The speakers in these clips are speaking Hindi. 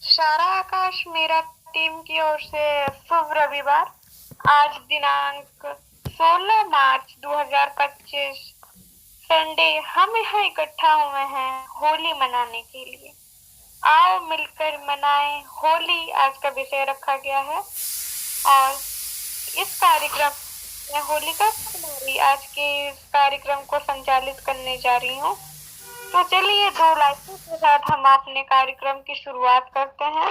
सारा आकाश मेरा टीम की ओर से शुभ रविवार। आज दिनांक 16 मार्च 2025 संडे हम यहाँ इकट्ठा हुए हैं होली मनाने के लिए। आओ मिलकर मनाएं होली, आज का विषय रखा गया है। और इस कार्यक्रम में होलिका कुमारी आज के इस कार्यक्रम को संचालित करने जा रही हूँ। तो चलिए दो लाइटों के साथ हम अपने कार्यक्रम की शुरुआत करते हैं।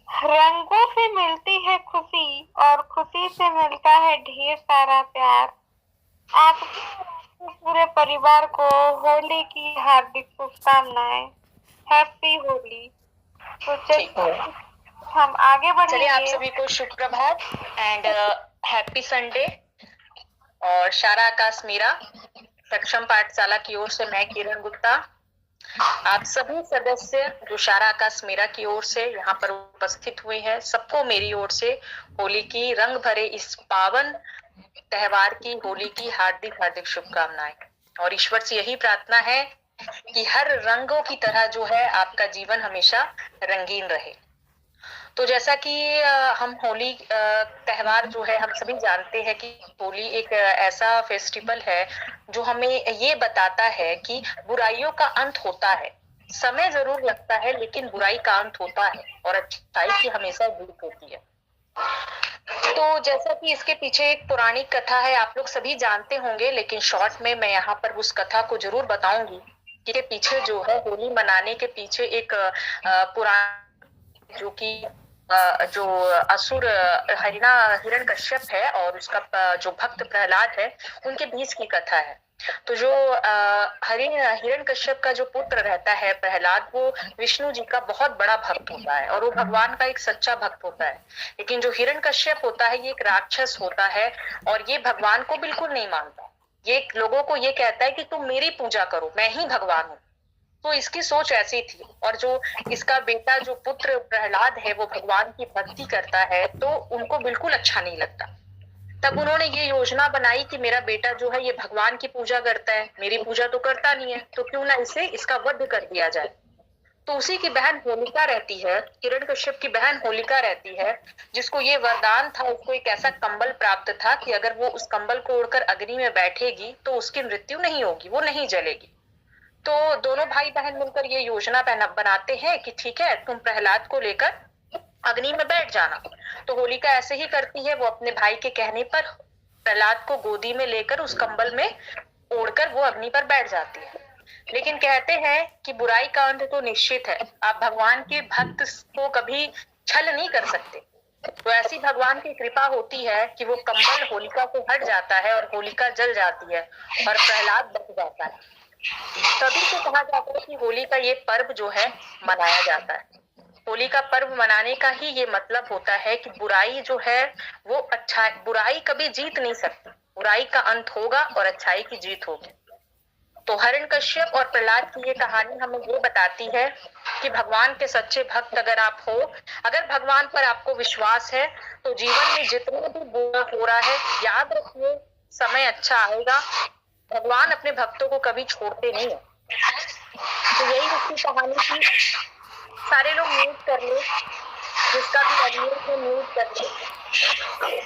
रंगों से मिलती है खुशी और खुशी से मिलता है ढेर सारा प्यार। आपको और आपके पूरे परिवार को होली की हार्दिक शुभकामनाएं। हैप्पी होली। तो चलिए हम आगे बढ़ेंगे। चलिए, आप सभी को शुभ प्रभात एंड हैप्पी संडे। और सारा आकाश मीरा सक्षम पाठशाला की ओर से मैं किरण गुप्ता आप सभी सदस्य जो सारा आकाश मीरा की ओर से यहाँ पर उपस्थित हुए हैं, सबको मेरी ओर से होली की रंग भरे इस पावन त्योहार की होली की हार्दिक हार्दिक शुभकामनाएं। और ईश्वर से यही प्रार्थना है कि हर रंगों की तरह जो है आपका जीवन हमेशा रंगीन रहे। तो जैसा कि हम होली त्योहार जो है, हम सभी जानते हैं कि होली एक ऐसा फेस्टिवल है जो हमें ये बताता है कि बुराइयों का अंत होता है। समय जरूर लगता है लेकिन बुराई का अंत होता है और अच्छाई की हमेशा जीत होती है। तो जैसा कि इसके पीछे एक पौराणिक कथा है, आप लोग सभी जानते होंगे, लेकिन शॉर्ट में मैं यहाँ पर उस कथा को जरूर बताऊंगी कि पीछे जो है होली मनाने के पीछे एक पुराण जो कि जो असुर हिरण्यकश्यप है और उसका जो भक्त प्रहलाद है, उनके बीच की कथा है। तो जो हिरण्यकश्यप का जो पुत्र रहता है प्रहलाद, वो विष्णु जी का बहुत बड़ा भक्त होता है और वो भगवान का एक सच्चा भक्त होता है। लेकिन जो हिरण्यकश्यप होता है ये एक राक्षस होता है और ये भगवान को बिल्कुल नहीं मानता। ये लोगों को ये कहता है कि तुम मेरी पूजा करो, मैं ही भगवान हूँ। तो इसकी सोच ऐसी थी। और जो इसका बेटा जो पुत्र प्रहलाद है वो भगवान की भक्ति करता है, तो उनको बिल्कुल अच्छा नहीं लगता। तब उन्होंने ये योजना बनाई कि मेरा बेटा जो है ये भगवान की पूजा करता है, मेरी पूजा तो करता नहीं है, तो क्यों ना इसे इसका वध कर दिया जाए। तो उसी की बहन होलिका रहती है, हिरण्यकश्यप की बहन होलिका रहती है, जिसको ये वरदान था, उसको एक ऐसा कंबल प्राप्त था कि अगर वो उस कंबल को ओढ़कर अग्नि में बैठेगी तो उसकी मृत्यु नहीं होगी, वो नहीं जलेगी। तो दोनों भाई बहन मिलकर ये योजना बनाते हैं कि ठीक है, तुम प्रहलाद को लेकर अग्नि में बैठ जाना। तो होलिका ऐसे ही करती है, वो अपने भाई के कहने पर प्रहलाद को गोदी में लेकर उस कंबल में ओढ़कर वो अग्नि पर बैठ जाती है। लेकिन कहते हैं कि बुराई का अंत तो निश्चित है, आप भगवान के भक्त को कभी छल नहीं कर सकते। तो ऐसी भगवान की कृपा होती है कि वो कंबल होलिका से हट जाता है और होलिका जल जाती है और प्रहलाद बच जाता है। तभी से कहा जाता है कि होली का ये पर्व जो है मनाया जाता है। होली का पर्व मनाने का ही ये मतलब होता है कि बुराई जो है वो बुराई कभी जीत नहीं सकती, बुराई का अंत होगा और अच्छाई की जीत होगी। तो हिरण्यकश्यप और प्रहलाद की ये कहानी हमें ये बताती है कि भगवान के सच्चे भक्त अगर आप हो, अगर भगवान पर आपको विश्वास है, तो जीवन में जितना भी बुरा हो रहा है, याद रखिए समय अच्छा आएगा। भगवान अपने भक्तों को कभी छोड़ते नहीं है। तो यही उसकी कहानी थी। सारे लोग म्यूट कर ले, जिसका भी अनम्यूट है म्यूट कर ले।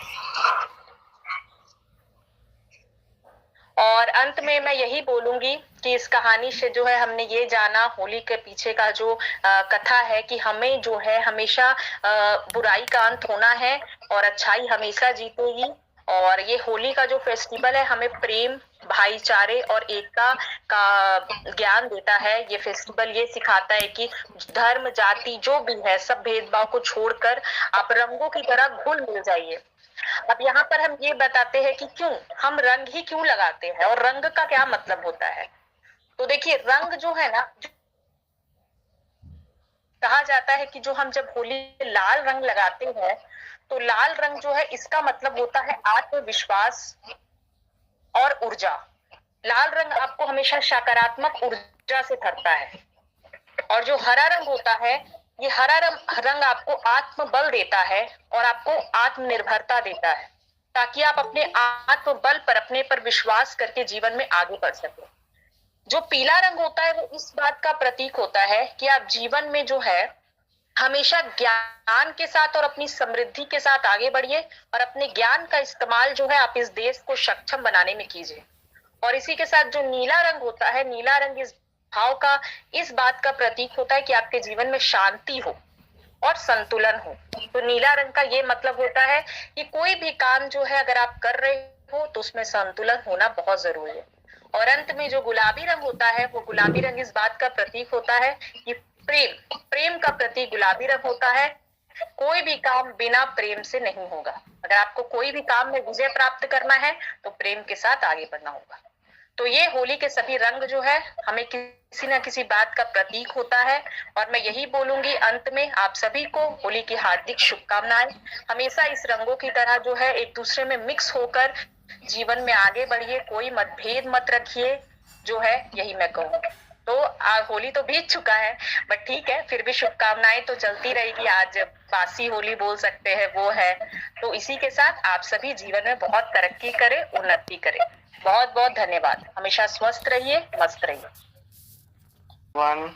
और अंत में मैं यही बोलूंगी कि इस कहानी से जो है हमने ये जाना, होली के पीछे का जो कथा है, कि हमें जो है हमेशा बुराई का अंत होना है और अच्छाई हमेशा जीतेगी। और ये होली का जो फेस्टिवल है हमें प्रेम, भाईचारे और एकता का ज्ञान देता है। ये फेस्टिवल ये सिखाता है कि धर्म जाति जो भी है, सब भेदभाव को छोड़कर आप रंगों की तरह घुल मिल जाइए। अब यहाँ पर हम ये बताते हैं कि क्यों हम रंग ही क्यों लगाते हैं और रंग का क्या मतलब होता है। तो देखिए, रंग जो है ना, कहा जाता है कि जो हम जब होली लाल रंग लगाते हैं, तो लाल रंग जो है इसका मतलब होता है आत्मविश्वास और ऊर्जा। लाल रंग आपको हमेशा सकारात्मक ऊर्जा से भरता है। और जो हरा रंग होता है, ये हरा रंग आपको आत्मबल देता है और आपको आत्मनिर्भरता देता है, ताकि आप अपने आत्मबल पर, अपने पर विश्वास करके जीवन में आगे बढ़ सके। जो पीला रंग होता है वो इस बात का प्रतीक होता है कि आप जीवन में जो है हमेशा ज्ञान के साथ और अपनी समृद्धि के साथ आगे बढ़िए और अपने ज्ञान का इस्तेमाल जो है आप इस देश को सक्षम बनाने में कीजिए। और इसी के साथ जो नीला रंग होता है, नीला रंग इस भाव का, इस बात का प्रतीक होता है कि आपके जीवन में शांति हो और संतुलन हो। तो नीला रंग का ये मतलब होता है कि कोई भी काम जो है अगर आप कर रहे हो तो उसमें संतुलन होना बहुत जरूरी है। और अंत में जो गुलाबी रंग होता है, वो गुलाबी रंग इस बात का प्रतीक होता है कि प्रेम का प्रतीक गुलाबी रंग होता है। कोई भी काम बिना प्रेम से नहीं होगा। अगर आपको कोई भी काम में विजय प्राप्त करना है तो प्रेम के साथ आगे बढ़ना होगा। तो ये होली के सभी रंग जो है हमें किसी ना किसी बात का प्रतीक होता है। और मैं यही बोलूंगी अंत में आप सभी को होली की हार्दिक शुभकामनाएं। हमेशा इस रंगों की तरह जो है एक दूसरे में मिक्स होकर जीवन में आगे बढ़िए, कोई मतभेद मत रखिए, जो है यही मैं कहूंगी। तो होली तो बीत चुका है, बट ठीक है, फिर भी शुभकामनाएं तो चलती रहेगी। आज बासी होली बोल सकते हैं, वो है। तो इसी के साथ आप सभी जीवन में बहुत तरक्की करें, उन्नति करें। बहुत बहुत धन्यवाद। हमेशा स्वस्थ रहिए, मस्त रहिए। वन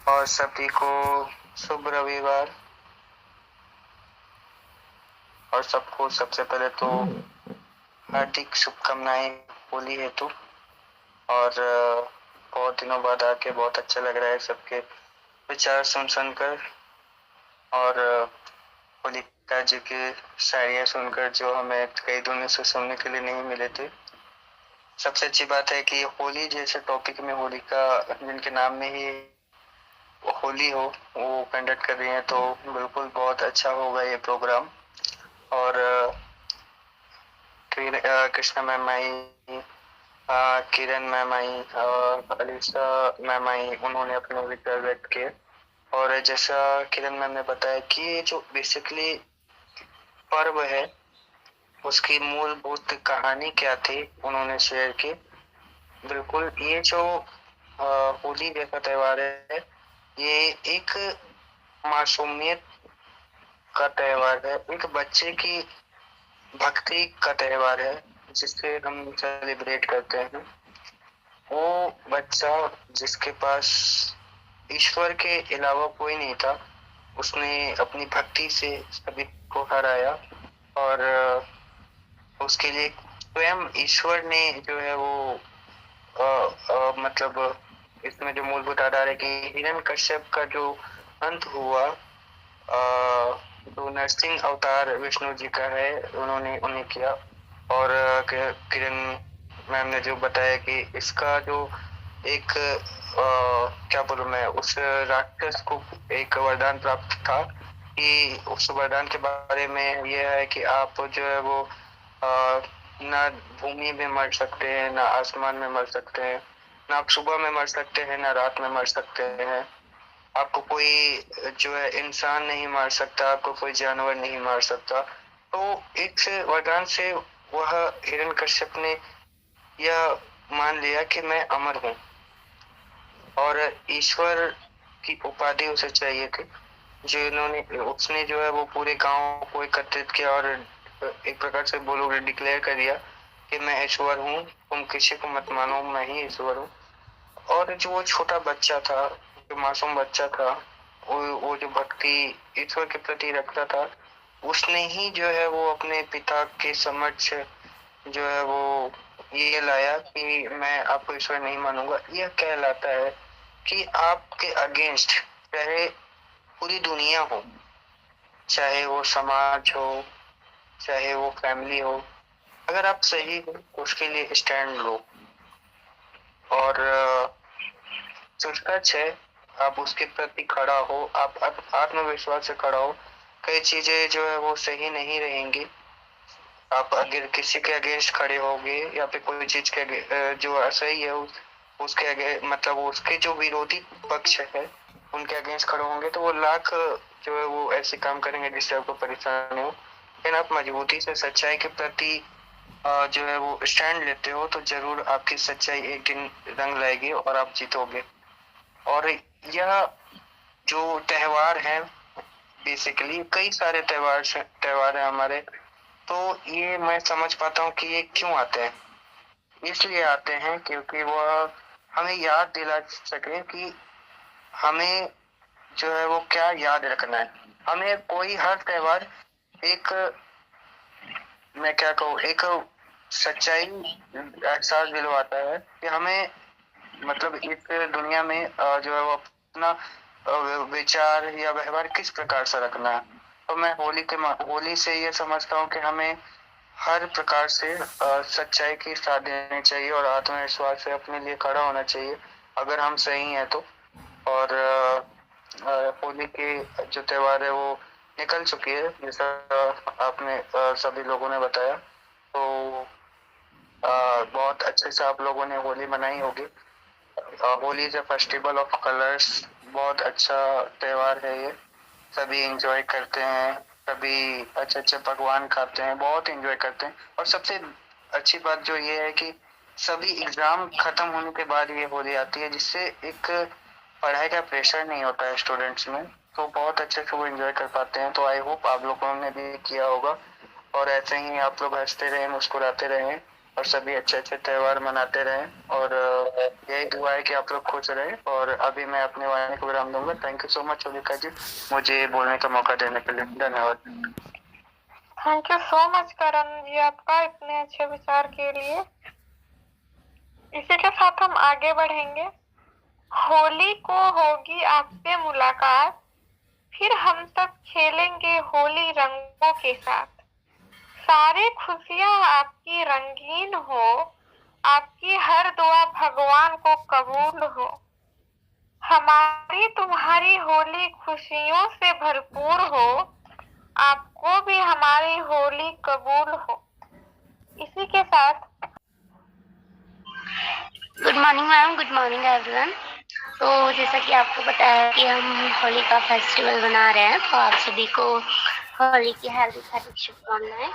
और सभी को शुभ रविवार। और सबको सबसे पहले तो हार्दिक शुभकामनाएं होली हेतु। और बहुत दिनों बाद आके बहुत अच्छा लग रहा है सबके विचार सुनकर और होलिका जी की शायरियाँ सुनकर, जो हमें कई दिनों से सुनने के लिए नहीं मिले थे। सबसे अच्छी बात है कि होली जैसे टॉपिक में होलिका जिनके नाम में ही होली हो वो कंडक्ट कर रही है, तो बिल्कुल बहुत अच्छा होगा ये प्रोग्राम। और कृष्णा मैम आई, किरण मैम आई और अलीसा मैम आई, उन्होंने अपने विचार व्यक्त किए। और जैसा किरण मैम ने बताया कि ये जो बेसिकली पर्व है उसकी मूलभूत कहानी क्या थी, उन्होंने शेयर की। बिल्कुल ये जो होली जैसा त्योहार है, ये एक मासूमियत का त्योहार है, एक बच्चे की भक्ति का त्योहार है जिससे हम सेलिब्रेट करते हैं। वो बच्चा जिसके पास ईश्वर के अलावा कोई नहीं था, उसने अपनी भक्ति से सभी को हराया। और उसके लिए स्वयं ईश्वर ने जो है वो मतलब इसमें जो मूलभूत आधार है कि हिरण्यकश्यप का जो अंत हुआ, जो नरसिंह अवतार विष्णु जी का है, उन्होंने उन्हें किया। और किरण मैम ने जो बताया कि इसका जो एक क्या बोलूं मैं, उस राक्षस को एक वरदान प्राप्त था कि उस वरदान के बारे में यह है कि आप जो है वो ना भूमि में मर सकते हैं, ना आसमान में मर सकते हैं, ना आप सुबह में मर सकते हैं, ना रात में मर सकते हैं। आपको कोई जो है इंसान नहीं मार सकता, आपको कोई जानवर नहीं मार सकता। तो इस वरदान से वह हिरण्यकश्यप ने यह मान लिया कि मैं अमर हूँ और ईश्वर की उपाधि उसे चाहिए थी, जो इन्होंने उसने जो है वो पूरे गांव को एकत्रित किया और एक प्रकार से बोलोगे डिक्लेयर कर दिया कि मैं ईश्वर हूँ, तुम किसी को मत मानो, मैं ही ईश्वर हूँ। और जो वो छोटा बच्चा था, जो मासूम बच्चा था, वो जो भक्ति ईश्वर के प्रति रखता था, उसने ही जो है वो अपने पिता के समक्ष जो है वो ये लाया कि मैं आपको ईश्वर नहीं मानूंगा। यह कहलाता है कि आपके अगेंस्ट चाहे पूरी दुनिया हो, चाहे वो समाज हो, चाहे वो फैमिली हो, अगर आप सही हो तो उसके लिए स्टैंड लो। और सच है, आप उसके प्रति खड़ा हो, आप आत्मविश्वास से खड़ा हो। कई चीजें जो है वो सही नहीं रहेंगी। आप अगर किसी के अगेंस्ट खड़े होगे या फिर कोई चीज के जो असही है उसके आगे, मतलब उसके जो विरोधी पक्ष है उनके अगेंस्ट खड़े होंगे, तो वो लाख जो है वो ऐसे काम करेंगे जिससे आपको परेशानी हो। लेकिन आप मजबूती से सच्चाई के प्रति जो है वो स्टैंड लेते हो तो जरूर आपकी सच्चाई एक दिन रंग लाएगी और आप जीतोगे। और यह जो त्योहार है, बेसिकली कई सारे त्योहार है हमारे, तो ये मैं समझ पाता हूँ कि ये क्यों आते हैं। इसलिए आते हैं क्योंकि वह हमें याद दिला सके कि हमें जो है वो क्या याद रखना है। हमें कोई हर त्योहार एक, मैं क्या कहूँ, एक सच्चाई एहसास दिलवाता है कि हमें मतलब इस दुनिया में जो है वो अपना विचार या व्यवहार किस प्रकार से रखना है। तो मैं होली से ये समझता हूँ कि हमें हर प्रकार से सच्चाई की साथ देनी चाहिए और आत्मविश्वास से अपने लिए खड़ा होना चाहिए अगर हम सही हैं तो। और होली के जो त्योहार है वो निकल चुकी है, जैसा आपने सभी लोगों ने बताया। तो बहुत अच्छे से आप लोगों ने होली मनाई होगी। Holi is a festival of colours, बहुत अच्छा त्योहार है ये। सभी एंजॉय करते हैं, सभी अच्छे अच्छे पकवान खाते हैं, बहुत एंजॉय करते हैं। और सबसे अच्छी बात जो ये है कि सभी एग्जाम खत्म होने के बाद ये होली आती है, जिससे एक पढ़ाई का प्रेशर नहीं होता है स्टूडेंट्स में, तो बहुत अच्छे से वो एंजॉय कर पाते हैं। तो आई होप आप लोगों ने भी किया होगा और ऐसे ही आप लोग हंसते रहें, मुस्कुराते रहें और सभी अच्छे अच्छे त्योहार मनाते रहें। और यही दुआ है कि आप लोग खुश रहें। और अभी मैं अपने वाणी को विराम दूंगा। Thank you so much Holika ji, मुझे बोलने का मौका देने के लिए। धन्यवाद। Thank you so much Karan ji आपका इतने अच्छे विचार के लिए। इसी के साथ हम आगे बढ़ेंगे। होली को होगी आपसे मुलाकात, फिर हम सब खेलेंगे होली रंगों के साथ। सारी खुशियां आपकी रंगीन हो, आपकी हर दुआ भगवान को कबूल हो। हमारी तुम्हारी होली खुशियों से भरपूर हो, आपको भी हमारी होली कबूल हो। इसी के साथ good morning ma'am, good morning everyone. तो जैसा कि आपको पता है कि हम होली का फेस्टिवल मना रहे हैं, तो आप सभी को होली की हार्दिक हार्दिक शुभकामनाएं।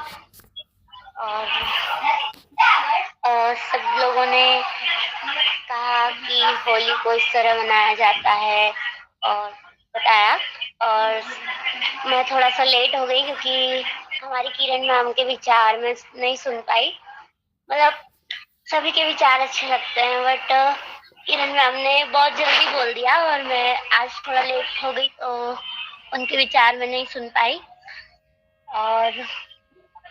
और सब लोगों ने कहा कि होली को इस तरह मनाया जाता है और बताया। और मैं थोड़ा सा लेट हो गई क्योंकि हमारी किरण मैम के विचार में नहीं सुन पाई। मतलब सभी के विचार अच्छे लगते हैं, बट किरण मैम ने बहुत जल्दी बोल दिया और मैं आज थोड़ा लेट हो गई, तो उनके विचार में नहीं सुन पाई। और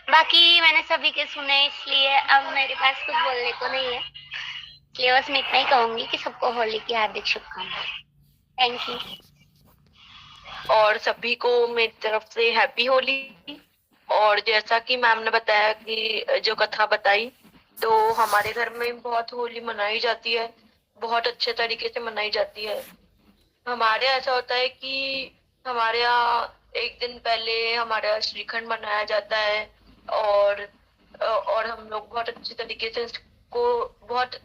बाकी मैंने सभी के सुने, इसलिए अब मेरे पास कुछ बोलने को नहीं है, इसलिए बस मैं इतना ही कहूंगी कि सबको होली की हार्दिक शुभकामनाएं। Thank you. और सभी को मेरी तरफ से हैप्पी होली। और जैसा कि मैम ने बताया कि जो कथा बताई, तो हमारे घर में बहुत होली मनाई जाती है, बहुत अच्छे तरीके से मनाई जाती है। हमारे यहाँ ऐसा होता है कि हमारे यहाँ एक दिन पहले हमारे यहाँ श्रीखंड मनाया जाता है और हम लोग बहुत अच्छे तरीके से इसको बहुत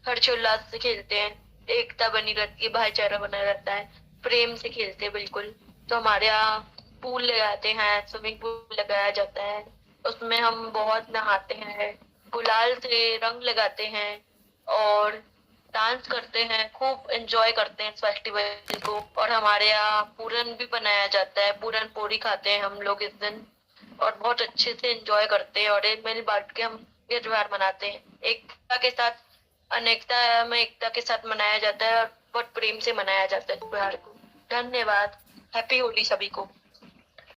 हर्षोल्लास से खेलते हैं। एकता बनी रहती है, भाईचारा बना रहता है, प्रेम से खेलते हैं बिल्कुल। तो हमारे यहाँ पूल लगाते हैं, स्विमिंग पूल लगाया जाता है, उसमें हम बहुत नहाते हैं, गुलाल से रंग लगाते हैं और डांस करते हैं, खूब एंजॉय करते हैं इस फेस्टिवल को। और हमारे यहाँ पूरन भी बनाया जाता है, पूरन पूरी खाते हैं हम लोग इस दिन और बहुत अच्छे से एंजॉय करते हैं और एक मिल बांट के हम ये त्योहार मनाते हैं। एकता के साथ, अनेकता में एकता के साथ मनाया जाता है और बहुत प्रेम से मनाया जाता है इस त्योहार को। धन्यवाद। हैप्पी होली सभी को।